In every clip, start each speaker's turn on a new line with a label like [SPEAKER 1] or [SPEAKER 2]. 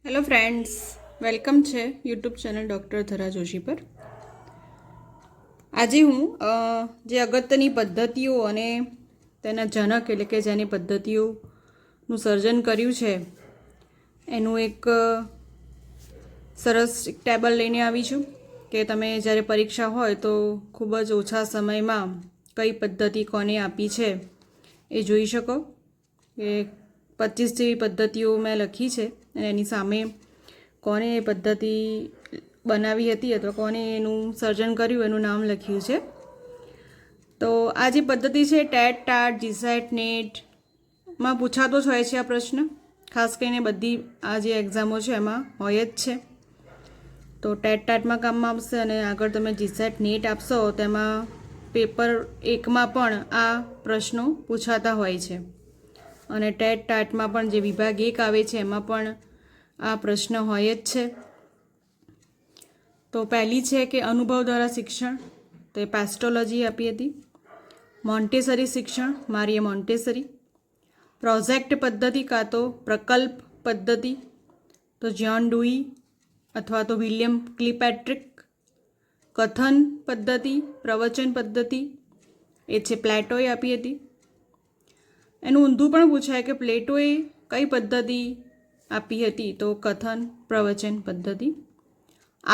[SPEAKER 1] Hello friends, welcome છે YouTube channel doctor ધરા જોશી પર. આજે હું જે અગત્યની પદ્ધતિઓ અને તેના જનક એટલે કે જેની પદ્ધતિઓનું સર્જન કર્યું છે એનું એક સરસ ટેબલ લઈને આવી છું કે તમે જ્યારે પરીક્ષા હોય તો ખૂબ જ ઓછા સમયમાં કઈ પદ્ધતિ કોને આપી છે એ જોઈ શકો. કે 25 જેવી પદ્ધતિઓ મેં લખી છે અને એની સામે કોને એ પદ્ધતિ બનાવી હતી અથવા કોને એનું સર્જન કર્યું એનું નામ લખ્યું છે. તો આ જે પદ્ધતિ છે ટેટ ટાટ જીસેટ નેટમાં પૂછાતો જ હોય છે આ પ્રશ્ન. ખાસ કરીને બધી આ જે એક્ઝામો છે એમાં હોય જ છે. તો ટેટ ટાટમાં કામમાં આવશે અને આગળ તમે જીસેટ નેટ આપશો તેમાં પેપર 1માં પણ આ પ્રશ્નો પૂછાતા હોય છે અને ટેટ ટાટમાં પણ જે વિભાગ 1 આવે છે એમાં પણ આ પ્રશ્ન હોય જ છે. તો પહેલી છે કે અનુભવ દ્વારા શિક્ષણ, તો એ પેસ્ટોલોજી આપી હતી. મોન્ટેસરી શિક્ષણ, મારીએ મોન્ટેસરી. પ્રોજેક્ટ પદ્ધતિ કાં તો પ્રકલ્પ પદ્ધતિ, તો જ્હોન ડુઈ અથવા તો વિલિયમ કિલપેટ્રિક. કથન પદ્ધતિ, પ્રવચન પદ્ધતિ, એ છે પ્લેટોએ આપી હતી. એનું ઊંધું પણ પૂછાય કે પ્લેટોએ કઈ પદ્ધતિ આપી હતી, તો કથન પ્રવચન પદ્ધતિ.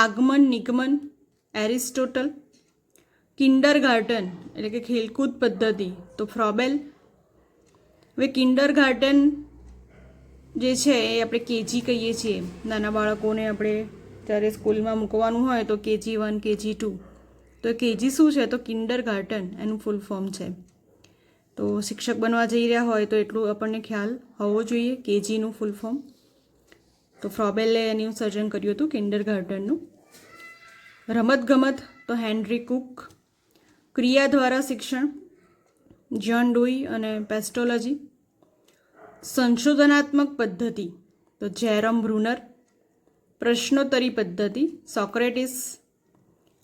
[SPEAKER 1] આગમન નિગમન, એરિસ્ટોટલ. કિન્ડરગાર્ટન એટલે કે ખેલકૂદ પદ્ધતિ, તો ફ્રોબેલ. હવે કિન્ડરગાર્ટન જે છે એ આપણે કેજી કહીએ છીએ. નાના બાળકોને આપણે જ્યારે સ્કૂલમાં મૂકવાનું હોય તો KG 1 KG 2, તો કેજી શું છે તો કિન્ડરગાર્ટન એનું ફૂલ ફોર્મ છે. તો શિક્ષક બનવા જઈ રહ્યા હોય તો એટલું આપણને ખ્યાલ હોવો જોઈએ કેજીનું ફૂલ ફોર્મ. તો ફ્રોબેલે એનું સર્જન કર્યું હતું કિન્ડરગાર્ટનનું. રમતગમત, તો હેનરી કુક. ક્રિયા દ્વારા શિક્ષણ, જ્હોન ડુઈ અને પેસ્ટોલોજી. સંશોધનાત્મક પદ્ધતિ, તો જેરોમ બ્રુનર. પ્રશ્નોત્તરી પદ્ધતિ, સોક્રેટિસ.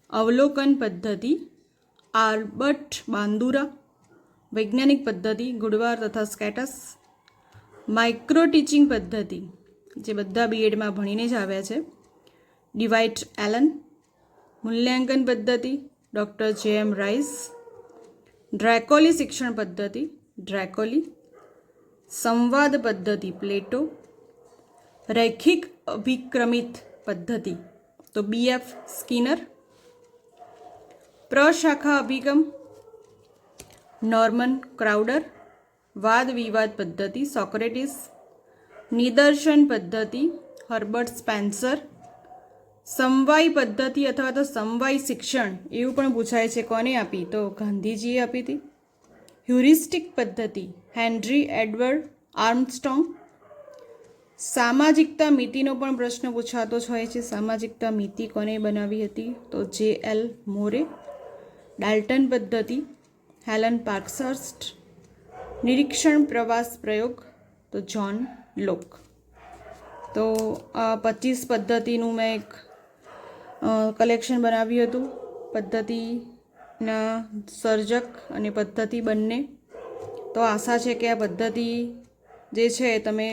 [SPEAKER 1] અવલોકન પદ્ધતિ, આલ્બર્ટ બાંદુરા. વૈજ્ઞાનિક પદ્ધતિ, ગુડવાર તથા સ્કેટસ. માઇક્રો ટીચિંગ પદ્ધતિ, જે બધા બીએડમાં ભણીને જ આવ્યા છે, ડિવાઇટ એલન. મૂલ્યાંકન પદ્ધતિ, ડૉક્ટર JM રાઇસ. ડ્રેકોલી શિક્ષણ પદ્ધતિ, ડ્રેકોલી. સંવાદ પદ્ધતિ, પ્લેટો. રૈખિક અભિક્રમિત પદ્ધતિ, તો BF સ્કિનર. પ્રશાખા અભિગમ, નોર્મન ક્રાઉડર. વાદ વિવાદ પદ્ધતિ, સોક્રેટિસ. નિદર્શન પદ્ધતિ, હર્બર્ટ સ્પેન્સર. સમવાય પદ્ધતિ અથવા તો સમવાય શિક્ષણ એવું પણ પૂછાય છે, કોને આપી, તો ગાંધીજીએ આપી હતી. હ્યુરિસ્ટિક પદ્ધતિ, હેનરી એડવર્ડ આર્મસ્ટ્રોંગ. સામાજિકતા મિતિનો પણ પ્રશ્ન પૂછાતો જ હોય છે. સામાજિકતા મિતિ કોને બનાવી હતી, તો JL મોરે. ડાલ્ટન પદ્ધતિ, હેલન પાર્કસર્સ્ટ. નિરીક્ષણ પ્રવાસ પ્રયોગ, તો જ્હોન લોક. તો 25 પદ્ધતિનું મેં એક કલેક્શન બનાવ્યું હતું, પદ્ધતિના સર્જક અને પદ્ધતિ બંને. તો આશા છે કે આ પદ્ધતિ જે છે તમે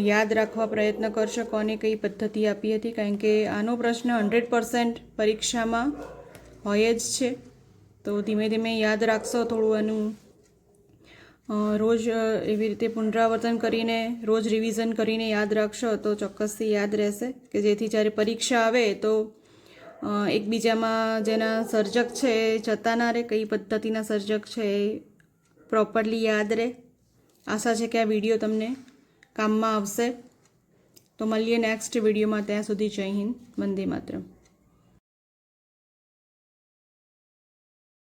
[SPEAKER 1] યાદ રાખવા પ્રયત્ન કરશો કોને કઈ પદ્ધતિ આપી હતી, કારણ કે આનો પ્રશ્ન 100% પરીક્ષામાં હોય જ છે. તો ધીમે ધીમે યાદ રાખશો, થોડું એનું રોજ એવી રીતે પુનરાવર્તન કરીને રોજ રિવિઝન કરીને યાદ રાખશો તો ચોક્કસથી યાદ રહેશે, કે જેથી જ્યારે પરીક્ષા આવે તો એકબીજામાં જેના સર્જક છે એ જતા ના રહે, કઈ પદ્ધતિના સર્જક છે એ પ્રોપરલી યાદ રહે. આશા છે કે આ વિડીયો તમને કામમાં આવશે. તો મળીએ નેક્સ્ટ વિડીયોમાં. ત્યાં સુધી જય હિન્દ, વંદે માતરમ.